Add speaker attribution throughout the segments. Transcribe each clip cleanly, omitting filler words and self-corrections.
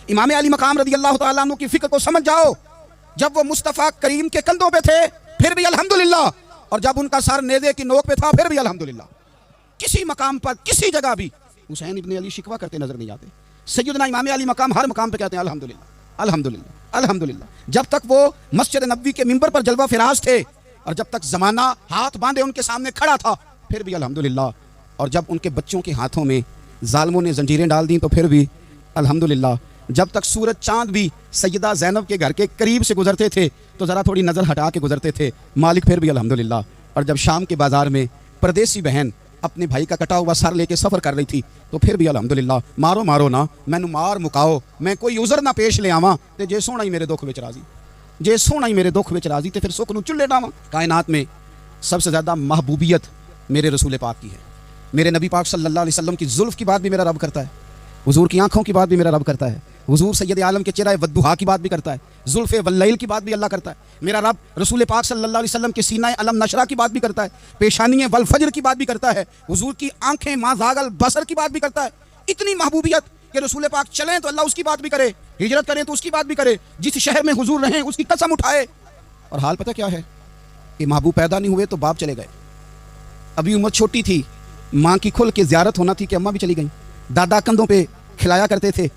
Speaker 1: امام علی مقام رضی اللہ تعالیٰ عنہ کی فکر کو سمجھ جاؤ. جب وہ مصطفیٰ کریم کے کندھوں پہ تھے پھر بھی الحمدللہ, اور جب ان کا سر نیزے کی نوک پہ تھا پھر بھی الحمدللہ. کسی مقام پر کسی جگہ بھی حسین ابن علی شکوہ کرتے نظر نہیں آتے. سیدنا امام علی مقام ہر مقام پہ کہتے ہیں الحمدللہ الحمدللہ الحمدللہ. جب تک وہ مسجد نبوی کے منبر پر جلوہ فراز تھے اور جب تک زمانہ ہاتھ باندھے ان کے سامنے کھڑا تھا پھر بھی الحمدللہ, اور جب ان کے بچوں کے ہاتھوں میں ظالموں نے زنجیریں ڈال دیں تو پھر بھی الحمدللہ. جب تک سورج چاند بھی سیدہ زینب کے گھر کے قریب سے گزرتے تھے تو ذرا تھوڑی نظر ہٹا کے گزرتے تھے مالک, پھر بھی الحمدللہ. اور جب شام کے بازار میں پردیسی بہن اپنے بھائی کا کٹا ہوا سر لے کے سفر کر رہی تھی تو پھر بھی الحمدللہ. مارو مارو نا مینو مار مکاؤ, میں کوئی عذر نہ پیش لے آواں تے جے سونا ہی میرے دکھ وچ راضی, جے سونا ہی میرے دکھ وچ راضی تے پھر سکھ نو چلے ڈاواں. کائنات میں سب سے زیادہ محبوبیت میرے رسول پاک کی ہے. میرے نبی پاک صلی اللہ علیہ وسلم کی زلف کی بات بھی میرا رب کرتا ہے, حضور کی آنکھوں کی بات بھی میرا رب کرتا ہے, حضور سید عالم کے چہرہ والضحیٰ کی بات بھی کرتا ہے, زلف واللیل کی بات بھی اللہ کرتا ہے. میرا رب رسول پاک صلی اللہ علیہ وسلم کے سینہ علم نشرہ کی بات بھی کرتا ہے, پیشانی والفجر کی بات بھی کرتا ہے, حضور کی آنکھیں ما زاغ البصر کی بات بھی کرتا ہے. اتنی محبوبیت کہ رسول پاک چلیں تو اللہ اس کی بات بھی کرے, ہجرت کریں تو اس کی بات بھی کرے, جس شہر میں حضور رہیں اس کی قسم اٹھائے. اور حال پتہ کیا ہے کہ محبوب پیدا نہیں ہوئے تو باپ چلے گئے. ابھی عمر چھوٹی تھی, ماں کی کھل کے زیارت ہونا تھی کہ اماں بھی چلی گئیں. دادا کندھوں پہ کھلایا کرتے تھے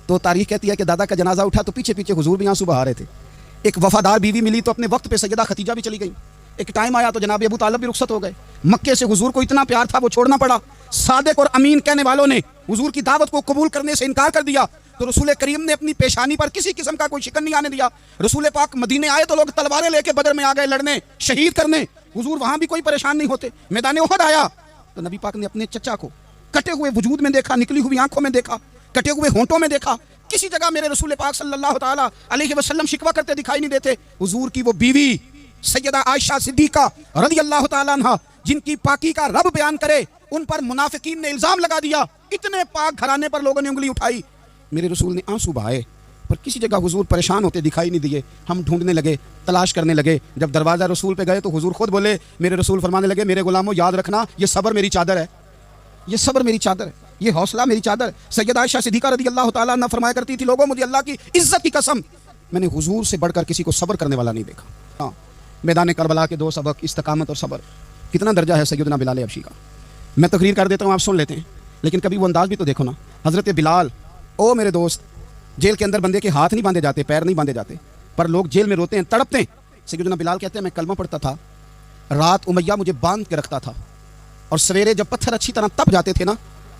Speaker 1: تو تاریخ کہتی ہے کہ دادا کا جنازہ اٹھا تو پیچھے پیچھے حضور بھی آنسو بہا رہے تھے. ایک وفادار بیوی ملی تو اپنے وقت پہ سیدہ ختیجہ بھی چلی گئیں. ایک ٹائم آیا تو جناب ابو طالب بھی رخصت ہو گئے. مکے سے حضور کو اتنا پیار تھا وہ چھوڑنا پڑا. صادق اور امین کہنے والوں نے حضور کی دعوت کو قبول کرنے سے انکار کر دیا تو رسول کریم نے اپنی پیشانی پر کسی قسم کا کوئی شکن نہیں آنے دیا. رسول پاک مدینے آئے تو لوگ تلواریں لے کے بدر میں آ گئے لڑنے, شہید کرنے. حضور وہاں بھی کوئی پریشان نہیں ہوتے. میدان احد آیا تو نبی پاک نے اپنے چچا کو کٹے ہوئے وجود میں دیکھا, نکلی ہوئی آنکھوں میں دیکھا, کٹے ہوئے ہونٹوں میں دیکھا. کسی جگہ میرے رسول پاک صلی اللہ تعالیٰ علیہ وسلم شکوہ کرتے دکھائی نہیں دیتے. حضور کی وہ بیوی سیدہ عائشہ صدیقہ رضی اللہ تعالیٰ عنہ جن کی پاکی کا رب بیان کرے, ان پر منافقین نے الزام لگا دیا. اتنے پاک گھرانے پر لوگوں نے انگلی اٹھائی. میرے رسول نے آنسو بہائے پر کسی جگہ حضور پریشان ہوتے دکھائی نہیں دیے. ہم ڈھونڈنے لگے, تلاش کرنے لگے. جب دروازہ رسول پہ گئے تو حضور خود بولے, میرے رسول فرمانے لگے, میرے غلاموں یاد رکھنا یہ صبر میری چادر ہے, یہ صبر میری چادر ہے, یہ حوصلہ میری چادر ہے. سیدہ عائشہ صدیقہ رضی اللہ تعالیٰ عنہ فرمایا کرتی تھی, لوگوں مجھے اللہ کی عزت کی قسم میں نے حضور سے بڑھ کر کسی کو صبر کرنے والا نہیں دیکھا. ہاں, میدان کربلا کے 2 سبق, استقامت اور صبر. کتنا درجہ ہے سیدنا بلال حبشی کا. میں تقریر کر دیتا ہوں, آپ سن لیتے ہیں, لیکن کبھی وہ انداز بھی تو دیکھو نا. حضرت بلال, او میرے دوست, جیل کے اندر بندے کے ہاتھ نہیں باندھے جاتے, پیر نہیں باندھے جاتے, پر لوگ جیل میں روتے ہیں, تڑپتے ہیں. سیدنا بلال کہتے ہیں میں کلمہ پڑھتا تھا, رات امیہ مجھے باندھ کے رکھتا تھا اور سویرے جب پتھر اچھی طرح تپ جاتے تھے نا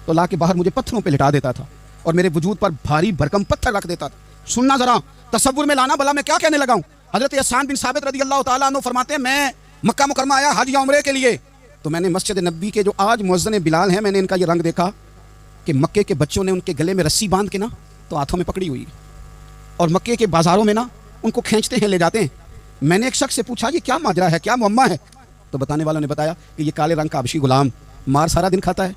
Speaker 1: تو لا کے باہر مجھے پتھروں پہ لٹا دیتا تھا اور میرے وجود پر بھاری بھرکم پتھر رکھ دیتا تھا. سننا ذرا, تصور میں لانا, بلا میں کیا کہنے لگا ہوں. حضرت حسان بن ثابت رضی اللہ تعالیٰ عنہ فرماتے ہیں میں مکہ مکرمہ آیا حج یا عمرے کے لیے تو میں نے مسجد نبوی کے جو آج مؤذن بلال ہیں, میں نے ان کا یہ رنگ دیکھا کہ مکے کے بچوں نے ان کے گلے میں رسی باندھ کے نا تو ہاتھوں میں پکڑی ہوئی, اور مکے کے بازاروں میں نا ان کو کھینچتے ہیں, لے جاتے ہیں. میں نے ایک شخص سے پوچھا یہ کیا ماجرا ہے, کیا معمہ ہے, تو بتانے والوں نے بتایا کہ یہ کالے رنگ کا حبشی غلام مار سارا دن کھاتا ہے.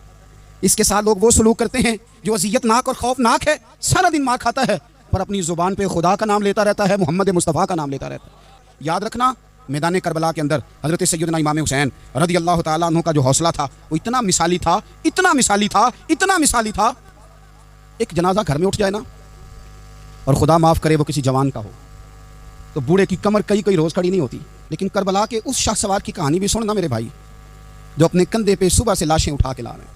Speaker 1: اس کے ساتھ لوگ وہ سلوک کرتے ہیں جو اذیت ناک اور خوفناک ہے, سارا دن مار کھاتا ہے پر اپنی زبان پہ خدا کا نام لیتا رہتا ہے, محمد مصطفیٰ کا نام لیتا رہتا ہے. یاد رکھنا, میدان کربلا کے اندر حضرت سیدنا امام حسین رضی اللہ تعالیٰ عنہ کا جو حوصلہ تھا وہ اتنا مثالی تھا, اتنا مثالی تھا, اتنا مثالی تھا. ایک جنازہ گھر میں اٹھ جائے نا اور خدا معاف کرے وہ کسی جوان کا ہو تو بوڑھے کی کمر کئی روز کھڑی نہیں ہوتی. لیکن کربلا کے اس شخص سوار کی کہانی بھی سننا میرے بھائی, جو اپنے کندھے پہ صبح سے لاشیں اٹھا کے لا رہے ہیں.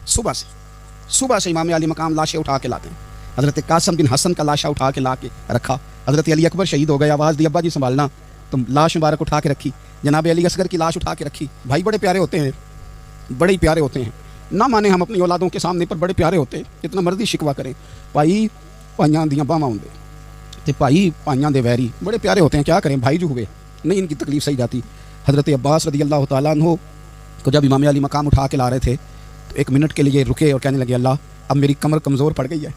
Speaker 1: صبح سے امام علی مقام لاشیں اٹھا کے لاتے ہیں. حضرت قاسم بن حسن کا لاشا اٹھا کے لا کے رکھا. حضرت علی اکبر شہید ہو گئے, آواز دی ابا جی سنبھالنا, تو لاش مبارک اٹھا کے رکھی. جناب علی اصغر کی لاش اٹھا کے رکھی. بھائی بڑے پیارے ہوتے ہیں, بڑے ہی پیارے ہوتے ہیں. نہ مانے ہم اپنی اولادوں کے سامنے پر بڑے پیارے ہوتے ہیں, جتنا مرضی شکوہ کریں. بھائی پائیاں دیاں باواں ہوندے تے بھائی پائیاں دے ویری, بڑے پیارے ہوتے ہیں. کیا کریں, بھائی جو ہوئے نہیں ان کی تکلیف صحیح جاتی. حضرت عباس رضی اللہ تعالیٰ عنہ کو جب امام علی مقام اٹھا کے لا رہے تھے تو 1 منٹ کے لیے رکے اور کہنے لگے اللہ اب میری کمر کمزور پڑ گئی ہے.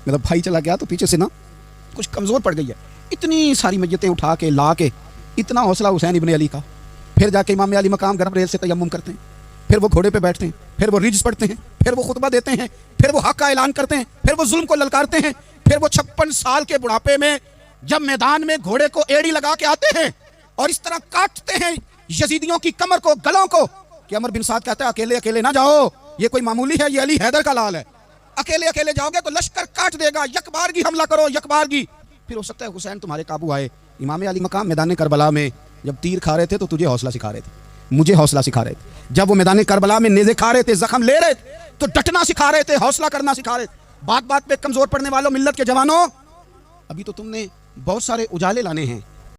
Speaker 1: میرا بھائی چلا گیا تو پیچھے سے نا کچھ کمزور پڑ گئی ہے. اتنی ساری میتیں اٹھا کے لا کے, اتنا حوصلہ حسین ابن علی کا. پھر جا کے امام علی مقام گرم ریل سے تیمم کرتے ہیں, پھر وہ گھوڑے پہ بیٹھتے ہیں, پھر وہ رجز پڑھتے ہیں, پھر وہ خطبہ دیتے ہیں, پھر وہ حق کا اعلان کرتے ہیں, پھر وہ ظلم کو للکارتے ہیں, پھر وہ 56 سال کے بڑھاپے میں جب میدان میں گھوڑے کو ایڑی لگا کے آتے ہیں اور اس طرح کاٹتے ہیں یزیدیوں کی کمر کو, گلوں کو, کہ عمر بن سعد کہتا ہے اکیلے اکیلے نہ جاؤ, یہ کوئی معمولی ہے, یہ علی حیدر کا لال ہے. اکیلے اکیلے جاؤ گے تو لشکر کاٹ دے گا، یک بارگی حملہ کرو، یک بارگی، پھر ہو سکتا ہے حسین تمہارے قابو آئے۔ امام علی مقام میدان کربلا میں جب تیر کھا رہے تھے تو تجھے حوصلہ سکھا رہے تھے، مجھے حوصلہ سکھا رہے تھے۔ جب وہ میدان کربلا میں نیزے کھا رہے تھے، زخم لے رہے تھے تو ڈٹنا سکھا رہے تھے، حوصلہ کرنا سکھا رہے تھے۔ بات بات پہ کمزور پڑنے والوں، ملت کے جوانوں، ابھی تو تم نے بہت سارے اجالے لانے ہیں،